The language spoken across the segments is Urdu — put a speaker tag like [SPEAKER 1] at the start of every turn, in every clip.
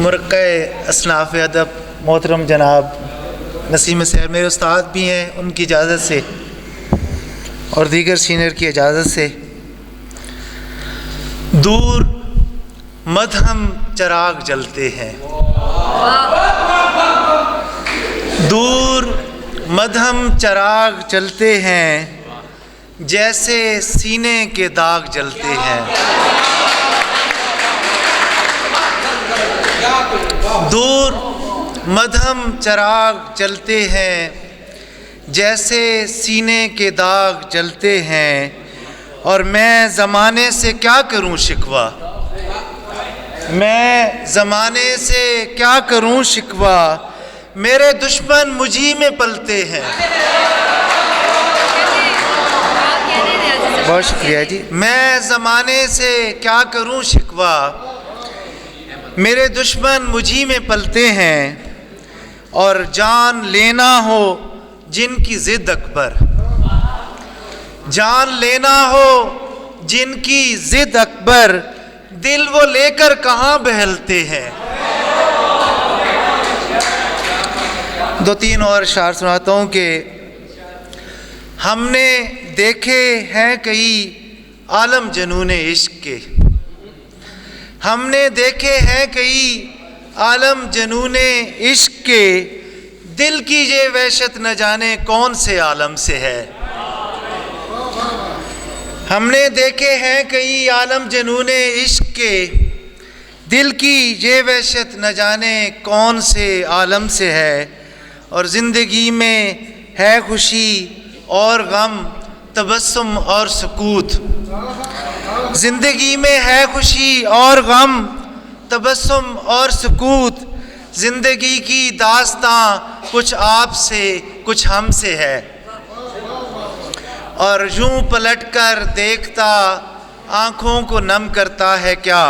[SPEAKER 1] مرقع اصناف ادب محترم جناب نسیم سحر میرے استاد بھی ہیں، ان کی اجازت سے اور دیگر سینئر کی اجازت سے دور مدھم چراغ جلتے ہیں، دور مدھم چراغ جلتے ہیں، جیسے سینے کے داغ جلتے ہیں، دور مدھم چراغ جلتے ہیں، جیسے سینے کے داغ جلتے ہیں، اور میں زمانے سے کیا کروں شکوہ، میں زمانے سے کیا کروں شکوہ، میرے دشمن مجھی میں پلتے ہیں۔ بہت شکریہ جی۔ میں زمانے سے کیا کروں شکوہ، میرے دشمن مجھی میں پلتے ہیں، اور جان لینا ہو جن کی ضد اکبر، جان لینا ہو جن کی ضد اکبر، دل وہ لے کر کہاں بہلتے ہیں۔ دو تین اور اشعار سناتا ہوں کہ ہم نے دیکھے ہیں کئی عالم جنون عشق کے، ہم نے دیکھے ہیں کئی عالم جنون عشق کے، دل کی یہ وحشت نہ جانے کون سے عالم سے ہے۔ ہم نے دیکھے ہیں کئی عالم جنون عشق کے، دل کی یہ وحشت نہ جانے کون سے عالم سے ہے، اور زندگی میں ہے خوشی اور غم، تبسم اور سکوت، زندگی میں ہے خوشی اور غم، تبسم اور سکوت، زندگی کی داستاں کچھ آپ سے کچھ ہم سے ہے، اور یوں پلٹ کر دیکھتا آنکھوں کو نم کرتا ہے کیا،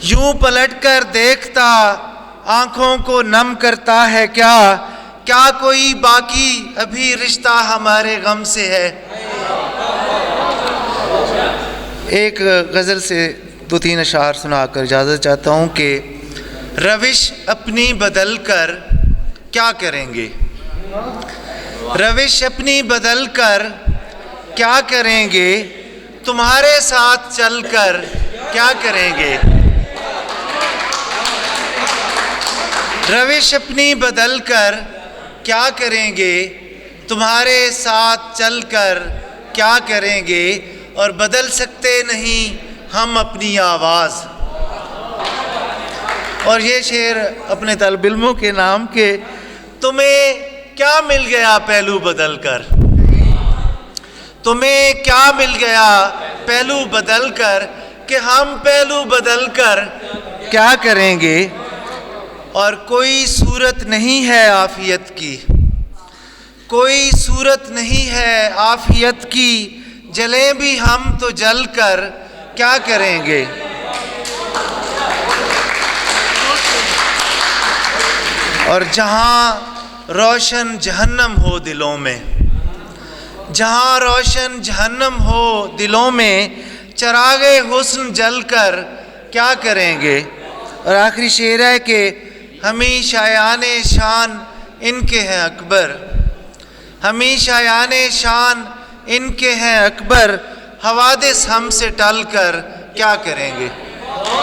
[SPEAKER 1] یوں پلٹ کر دیکھتا آنکھوں کو نم کرتا ہے کیا، کیا کوئی باقی ابھی رشتہ ہمارے غم سے ہے۔ ایک غزل سے دو تین اشعار سنا کر اجازت چاہتا ہوں کہ روش اپنی بدل کر کیا کریں گے، روش اپنی بدل کر کیا کریں گے، تمہارے ساتھ چل کر کیا کریں گے، روش اپنی بدل کر کیا کریں گے، تمہارے ساتھ چل کر کیا کریں گے، اور بدل سکتے نہیں ہم اپنی آواز۔ اور یہ شعر اپنے طالب علموں کے نام کے، تمہیں کیا مل گیا پہلو بدل کر، تمہیں کیا مل گیا پہلو بدل کر، کہ ہم پہلو بدل کر کیا کریں گے، اور کوئی صورت نہیں ہے عافیت کی، کوئی صورت نہیں ہے عافیت کی، جلیں بھی ہم تو جل کر کیا کریں گے۔ اور جہاں روشن جہنم ہو دلوں میں، جہاں روشن جہنم ہو دلوں میں، چراغ حسن جل کر کیا کریں گے۔ اور آخری شعر ہے کہ ہمیں شایان شان ان کے ہیں اکبر، ہمیں شایان شان ان کے ہیں اکبر، حوادث ہم سے ٹل کر کیا کریں گے۔